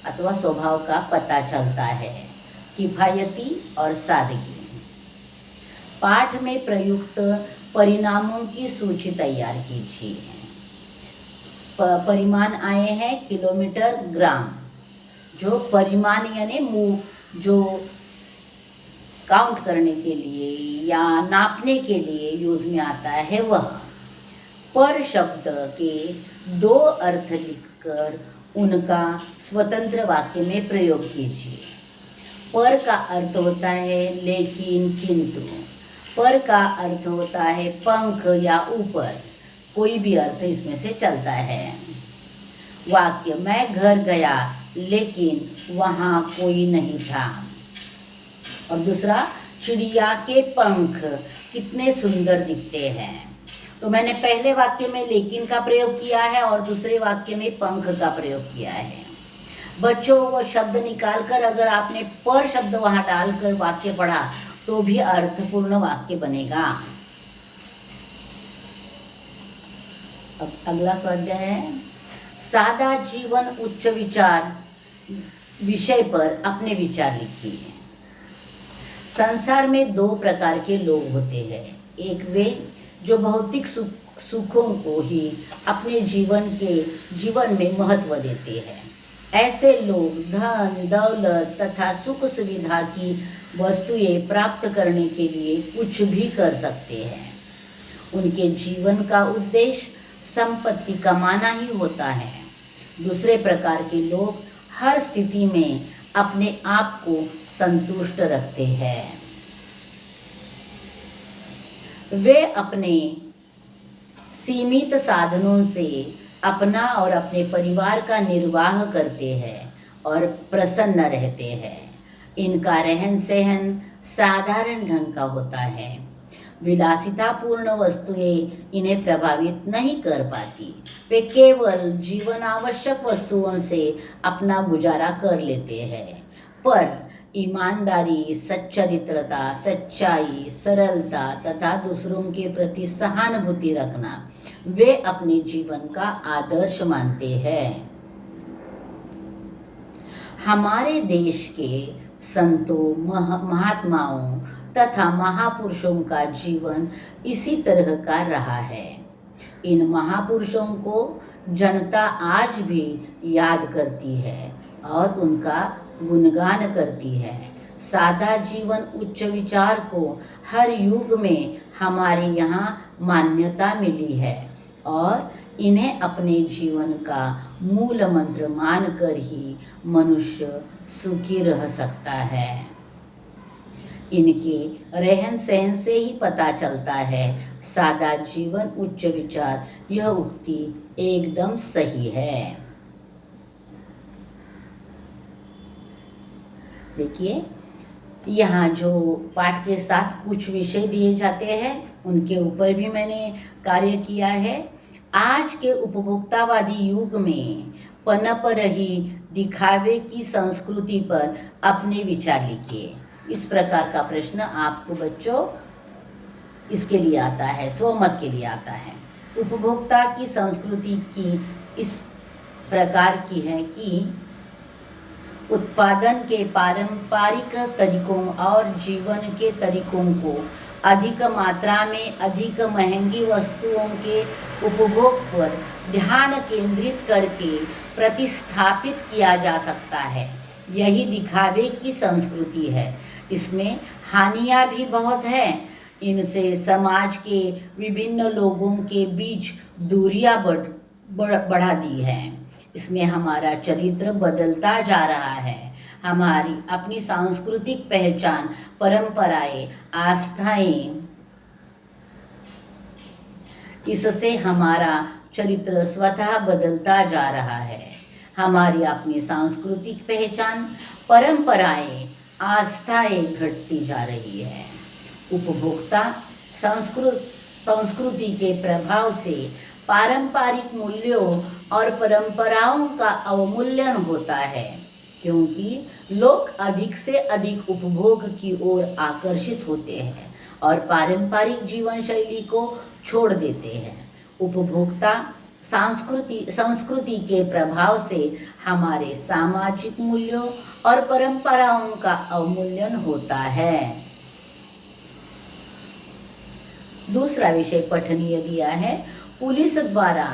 अथवा स्वभाव का पता चलता है। किफायती और सादगी। पाठ में प्रयुक्त परिणामों की सूची तैयार कीजिए। परिमाण आए हैं किलोमीटर, ग्राम। जो परिमाण यानी जो काउंट करने के लिए या नापने के लिए यूज में आता है वह। पर शब्द के 2 अर्थ लिखकर उनका स्वतंत्र वाक्य में प्रयोग कीजिए। पर का अर्थ होता है लेकिन, किंतु। पर का अर्थ होता है पंख या ऊपर, कोई भी अर्थ इसमें से चलता है। वाक्य, मैं घर गया लेकिन वहाँ कोई नहीं था। और दूसरा, चिड़िया के पंख कितने सुंदर दिखते हैं। तो मैंने पहले वाक्य में लेकिन का प्रयोग किया है और दूसरे वाक्य में पंख का प्रयोग किया है। बच्चों, वो शब्द निकालकर अगर आपने पर शब्द वहाँ डालकर वाक्य पढ़ा तो भी अर्थपूर्ण वाक्य बनेगा। अब अगला स्वाध्याय है, सादा जीवन उच्च विचार विषय पर अपने विचार लिखिए। संसार में 2 प्रकार के लोग होते हैं। एक वे जो भौतिक सुखों को ही अपने जीवन में महत्व देते हैं। ऐसे लोग धन दौलत तथा सुख सुविधा की वस्तुएं प्राप्त करने के लिए कुछ भी कर सकते हैं। उनके जीवन का उद्देश्य संपत्ति कमाना ही होता है। दूसरे प्रकार के लोग हर स्थिति में अपने आप को संतुष्ट रखते हैं। वे अपने सीमित साधनों से अपना और अपने परिवार का निर्वाह करते हैं और प्रसन्न रहते हैं। इनका रहन सहन साधारण ढंग का होता है। विलासितापूर्ण वस्तुएं इन्हें प्रभावित नहीं कर पाती। वे केवल जीवन आवश्यक वस्तुओं से अपना गुजारा कर लेते हैं। पर ईमानदारी, सच्चरित्रता, सच्चाई, सरलता तथा दूसरों के प्रति सहानुभूति रखना वे अपने जीवन का आदर्श मानते हैं। हमारे देश के संतों, महात्माओं तथा महापुरुषों का जीवन इसी तरह का रहा है। इन महापुरुषों को जनता आज भी याद करती है और उनका गुणगान करती है। सादा जीवन उच्च विचार को हर युग में हमारे यहाँ मान्यता मिली है और इन्हें अपने जीवन का मूल मंत्र मानकर ही मनुष्य सुखी रह सकता है। इनके रहन सहन से ही पता चलता है सादा जीवन उच्च विचार, यह उक्ति एकदम सही है। देखिए, यहाँ जो पाठ के साथ कुछ विषय दिए जाते हैं उनके ऊपर भी मैंने कार्य किया है। आज के उपभोक्तावादी युग में पनप रही दिखावे की संस्कृति पर अपने विचार लिखिए। इस प्रकार का प्रश्न आपको बच्चों इसके लिए आता है, स्वमत के लिए आता है। उपभोक्ता की संस्कृति की इस प्रकार की है कि उत्पादन के पारंपरिक तरीकों और जीवन के तरीकों को अधिक मात्रा में अधिक महंगी वस्तुओं के उपभोग पर ध्यान केंद्रित करके प्रतिस्थापित किया जा सकता है। यही दिखावे की संस्कृति है। इसमें हानियां भी बहुत हैं। इनसे समाज के विभिन्न लोगों के बीच दूरियां बढ़ा दी हैं। इसमें हमारा चरित्र बदलता जा रहा है। हमारी अपनी सांस्कृतिक पहचान, परंपराएं, आस्थाएं, इससे हमारा चरित्र स्वतः बदलता जा रहा है। हमारी अपनी सांस्कृतिक पहचान, परंपराएं, आस्थाएं घटती जा रही है। उपभोक्ता संस्कृति के प्रभाव से पारंपरिक मूल्यों और परंपराओं का अवमूल्यन होता है, क्योंकि लोग अधिक से अधिक उपभोग की ओर आकर्षित होते हैं और पारंपरिक जीवन शैली को छोड़ देते हैं। उपभोक्ता संस्कृति के प्रभाव से हमारे सामाजिक मूल्यों और परंपराओं का अवमूल्यन होता है। दूसरा विषय पठनीय दिया है, पुलिस द्वारा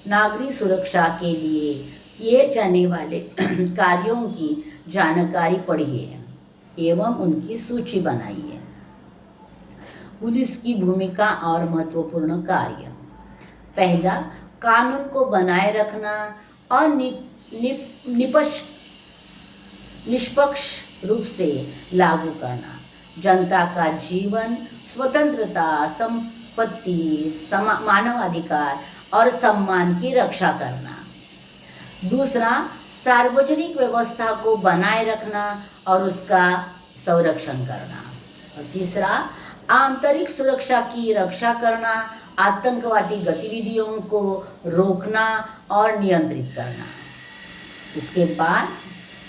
नागरिक सुरक्षा के लिए किए जाने वाले कार्यों की जानकारी पढ़िए एवं उनकी सूची बनाइए। पुलिस की भूमिका और महत्वपूर्ण कार्य। पहला, कानून को बनाए रखना और निष्पक्ष रूप से लागू करना, जनता का जीवन, स्वतंत्रता, संपत्ति, मानवाधिकार और सम्मान की रक्षा करना। दूसरा, सार्वजनिक व्यवस्था को बनाए रखना और उसका संरक्षण करना। और तीसरा, आंतरिक सुरक्षा की रक्षा करना, आतंकवादी गतिविधियों को रोकना और नियंत्रित करना। उसके बाद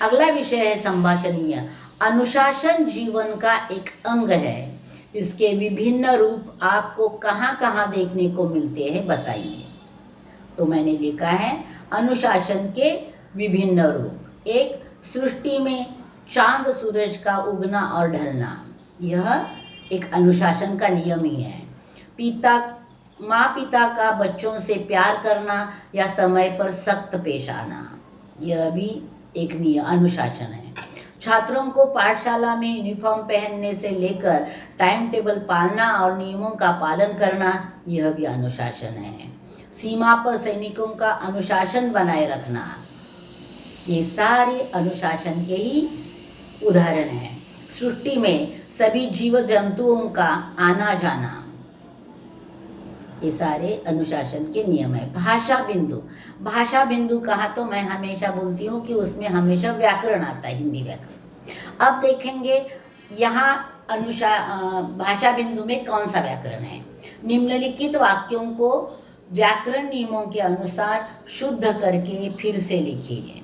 अगला विषय है संभाषणीय। अनुशासन जीवन का एक अंग है। इसके विभिन्न रूप आपको कहाँ कहाँ देखने को मिलते हैं, बताइए। तो मैंने लिखा है अनुशासन के विभिन्न रूप। एक, सृष्टि में चांद सूरज का उगना और ढलना, यह एक अनुशासन का नियम ही है। माँ पिता का बच्चों से प्यार करना या समय पर सख्त पेश आना, यह भी एक अनुशासन है। छात्रों को पाठशाला में यूनिफॉर्म पहनने से लेकर टाइम टेबल पालना और नियमों का पालन करना, यह भी अनुशासन है। सीमा पर सैनिकों का अनुशासन बनाए रखना, ये सारे अनुशासन के ही उदाहरण हैं। सृष्टि में सभी जीव जंतुओं का आना जाना, ये सारे अनुशासन के नियम है। भाषा बिंदु कहा तो मैं हमेशा बोलती हूँ कि उसमें हमेशा व्याकरण आता है, हिंदी व्याकरण। अब देखेंगे यहाँ भाषा बिंदु में कौन सा व्याकरण है। निम्नलिखित वाक्यों को व्याकरण नियमों के अनुसार शुद्ध करके फिर से लिखिए।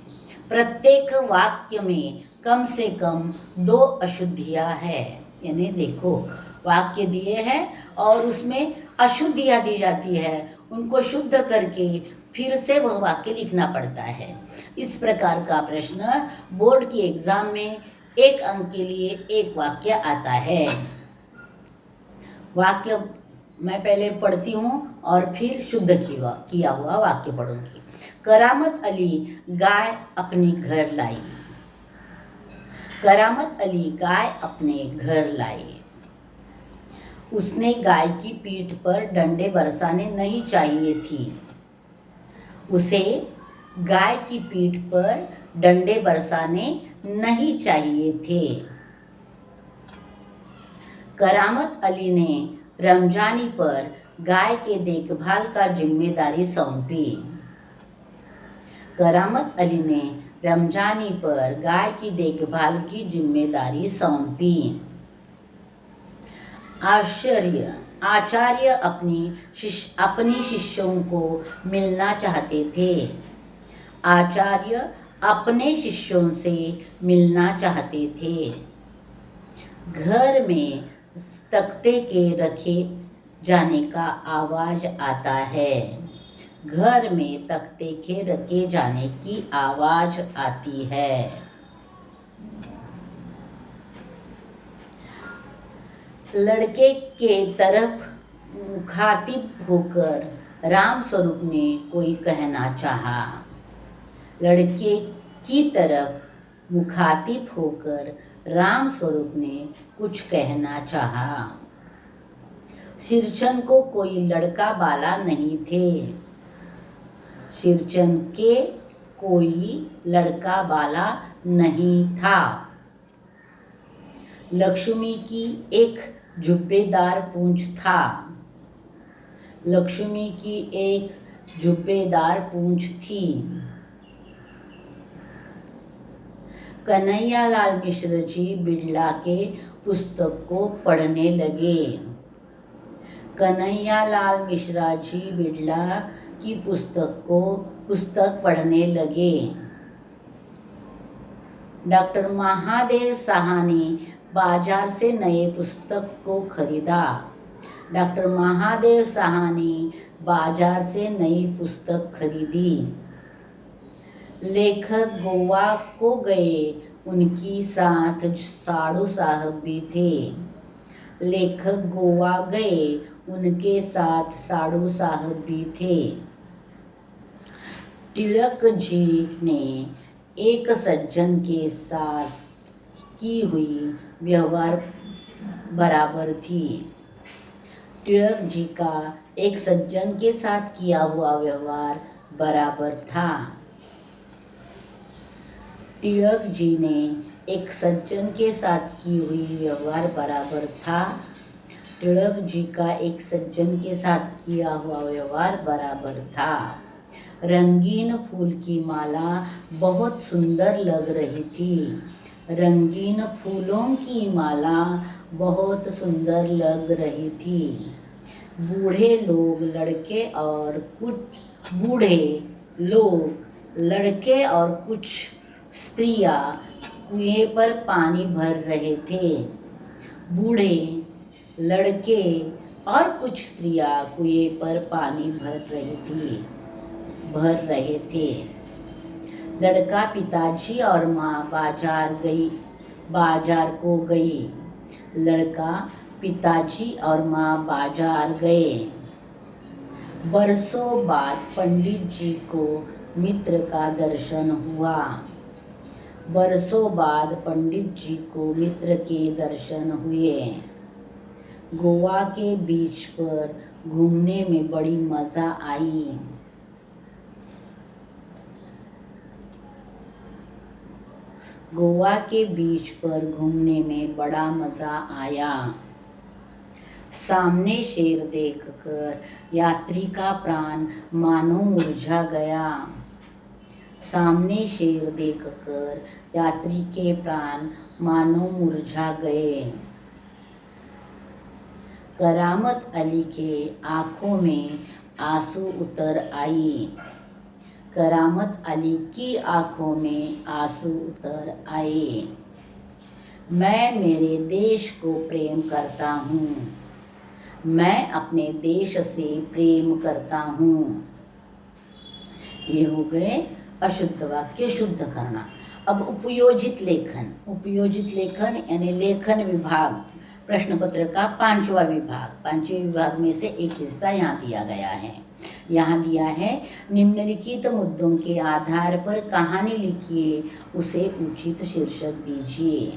प्रत्येक वाक्य में कम से कम 2 अशुद्धियाँ है। यानी देखो, वाक्य दिए हैं और उसमें अशुद्धियाँ दी जाती है, उनको शुद्ध करके फिर से वह वाक्य लिखना पड़ता है। इस प्रकार का प्रश्न बोर्ड की एग्जाम में 1 अंक के लिए 1 वाक्य आता है। वाक्य मैं पहले पढ़ती हूँ और फिर शुद्ध किया हुआ वाक्य पढ़ूंगी। करामत अली गाय अपने घर लाई। करामत अली गाय अपने घर लाई। उसने गाय की पीठ पर डंडे बरसाने नहीं चाहिए थी। उसे गाय की पीठ पर डंडे बरसाने नहीं चाहिए थे। करामत अली ने रमजानी पर गाय के देखभाल का जिम्मेदारी सौंपी। करामत अली ने रमजानी पर गाय की देखभाल की जिम्मेदारी सौंपी। आचार्य अपनी शिष्यों को मिलना चाहते थे। आचार्य अपने शिष्यों से मिलना चाहते थे। घर में तख्ते के रखे जाने का आवाज आता है। घर में तख्ते के रखे जाने की आवाज आती है। लड़के के तरफ मुखातिब होकर राम स्वरूप ने कोई कहना चाहा। लड़के की तरफ मुखातिब होकर राम स्वरूप ने कुछ कहना चाहा। सिरचन को कोई लड़का बाला नहीं थे। सिरचन के कोई लड़का बाला नहीं था। लक्ष्मी की एक जुब्बेदार पूंछ था। लक्ष्मी की एक जुब्बेदार पूंछ थी। कन्हैयालाल मिश्र जी बिड़ला के पुस्तक को पढ़ने लगे। कन्हैयालाल मिश्रा जी बिड़ला की पुस्तक पढ़ने लगे। डॉक्टर महादेव साहनी बाजार से नए पुस्तक को खरीदा। डॉक्टर महादेव साहनी बाजार से नई पुस्तक खरीदी। लेखक गोवा को गए, उनकी साथ साड़ू साहब भी थे। लेखक गोवा गए, उनके साथ साड़ू साहब भी थे। तिलक जी ने एक सज्जन के साथ की हुई व्यवहार बराबर थी। तिलक जी का एक सज्जन के साथ किया हुआ व्यवहार बराबर था। तिलक जी ने एक सज्जन के साथ की हुई व्यवहार बराबर था। तिलक जी का एक सज्जन के साथ किया हुआ व्यवहार बराबर था। रंगीन फूल की माला बहुत सुंदर लग रही थी। रंगीन फूलों की माला बहुत सुंदर लग रही थी। बूढ़े लोग लड़के और कुछ स्त्रियां कुएं पर पानी भर रहे थे। बूढ़े लड़के और कुछ स्त्रियां कुएं पर पानी भर रहे थे। लड़का पिताजी और माँ बाजार को गई। लड़का पिताजी और माँ बाजार गए। बरसों बाद पंडित जी को मित्र का दर्शन हुआ। बरसों बाद पंडित जी को मित्र के दर्शन हुए। गोवा के बीच पर घूमने में बड़ी मजा आई। गोवा के बीच पर घूमने में बड़ा मजा आया। सामने शेर देखकर यात्री का प्राण मानो मुरझा गया। सामने शेर देखकर यात्री के प्राण मानो मुरझा गए। करामत अली के आंखों में आंसू उतर आई। करामत अली की आंखों में आंसू उतर आए। मैं मेरे देश को प्रेम करता हूँ। मैं अपने देश से प्रेम करता हूँ। ये हो गए अशुद्ध वाक्य शुद्ध करना। अब उपयोजित लेखन यानी लेखन विभाग, प्रश्न पत्र का 5वां विभाग। 5वें विभाग में से एक हिस्सा यहाँ दिया गया है। यहाँ दिया है, निम्नलिखित मुद्दों के आधार पर कहानी लिखिए, उसे उचित शीर्षक दीजिए।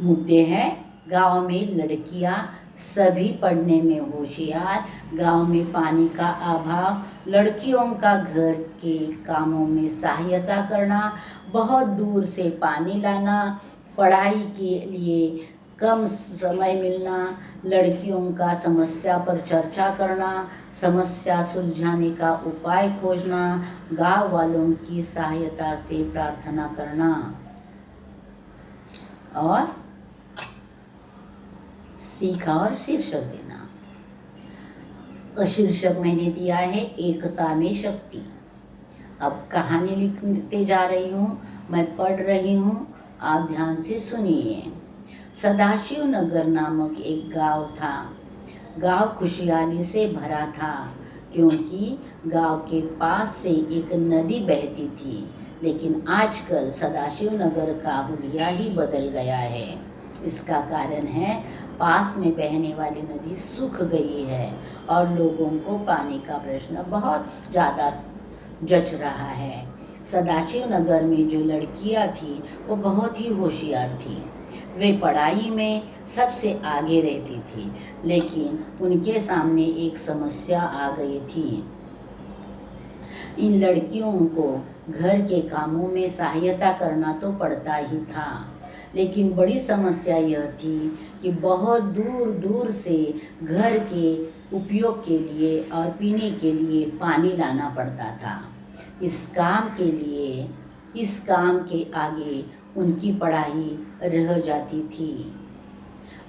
मुद्दे हैं, गांव में लड़कियां सभी पढ़ने में होशियार, गांव में पानी का अभाव, लड़कियों का घर के कामों में सहायता करना, बहुत दूर से पानी लाना, पढ़ाई के लिए कम समय मिलना, लड़कियों का समस्या पर चर्चा करना, समस्या सुलझाने का उपाय खोजना, गांव वालों की सहायता से प्रार्थना करना। और सीखा और शीर्षक देना। शीर्षक मैंने दिया है एकता में शक्ति। अब कहानी लिखते जा रही हूँ, मैं पढ़ रही हूँ, आप ध्यान से सुनिए। सदाशिव नगर नामक एक गांव था। गांव खुशहाली से भरा था, क्योंकि गांव के पास से एक नदी बहती थी। लेकिन आजकल सदाशिव नगर का हुलिया ही बदल गया है। इसका कारण है, पास में बहने वाली नदी सूख गई है और लोगों को पानी का प्रश्न बहुत ज़्यादा जच रहा है। सदाशिव नगर में जो लड़कियां थी वो बहुत ही होशियार थी। वे पढ़ाई में सबसे आगे रहती थी, लेकिन उनके सामने एक समस्या आ गई थी। इन लड़कियों को घर के कामों में सहायता करना तो पड़ता ही था, लेकिन बड़ी समस्या यह थी कि बहुत दूर दूर से घर के उपयोग के लिए और पीने के लिए पानी लाना पड़ता था। इस काम के आगे उनकी पढ़ाई रह जाती थी।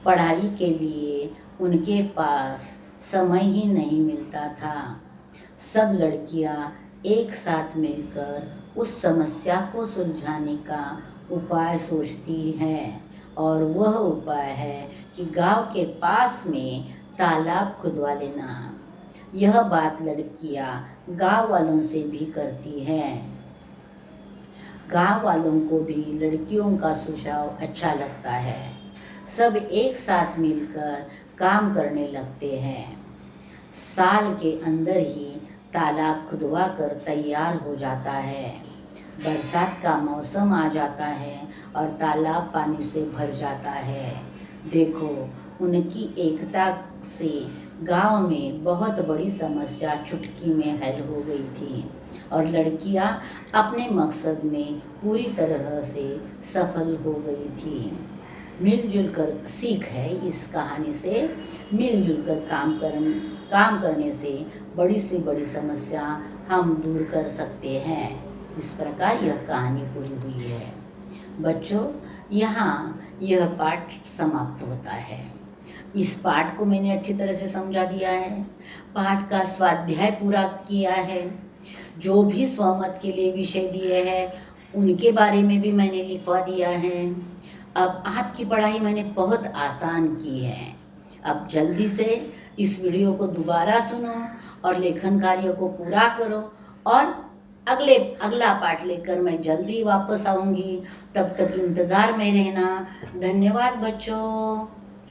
पढ़ाई के लिए उनके पास समय ही नहीं मिलता था। सब लड़कियां एक साथ मिलकर उस समस्या को सुलझाने का उपाय सोचती हैं, और वह उपाय है कि गांव के पास में तालाब खुदवा लेना। यह बात लड़कियां गांव वालों से भी करती हैं। गांव वालों को भी लड़कियों का सुझाव अच्छा लगता है। सब एक साथ मिलकर काम करने लगते हैं। साल के अंदर ही तालाब खुदवा कर तैयार हो जाता है। बरसात का मौसम आ जाता है और तालाब पानी से भर जाता है। देखो, उनकी एकता से गांव में बहुत बड़ी समस्या चुटकी में हल हो गई थी, और लड़कियां अपने मकसद में पूरी तरह से सफल हो गई थी। मिलजुल कर सीख है इस कहानी से, मिलजुल कर काम करने से बड़ी से बड़ी समस्या हम दूर कर सकते हैं। इस प्रकार यह कहानी पूरी हुई है। बच्चों, यहाँ यह पाठ समाप्त होता है। इस पाठ को मैंने अच्छी तरह से समझा दिया है। पाठ का स्वाध्याय पूरा किया है। जो भी स्वमत के लिए विषय दिए हैं उनके बारे में भी मैंने लिखवा दिया है। अब आपकी पढ़ाई मैंने बहुत आसान की है। अब जल्दी से इस वीडियो को दोबारा सुनो और लेखन कार्य को पूरा करो, और अगला पाठ लेकर मैं जल्दी वापस आऊँगी। तब तक इंतज़ार में रहना। धन्यवाद बच्चों।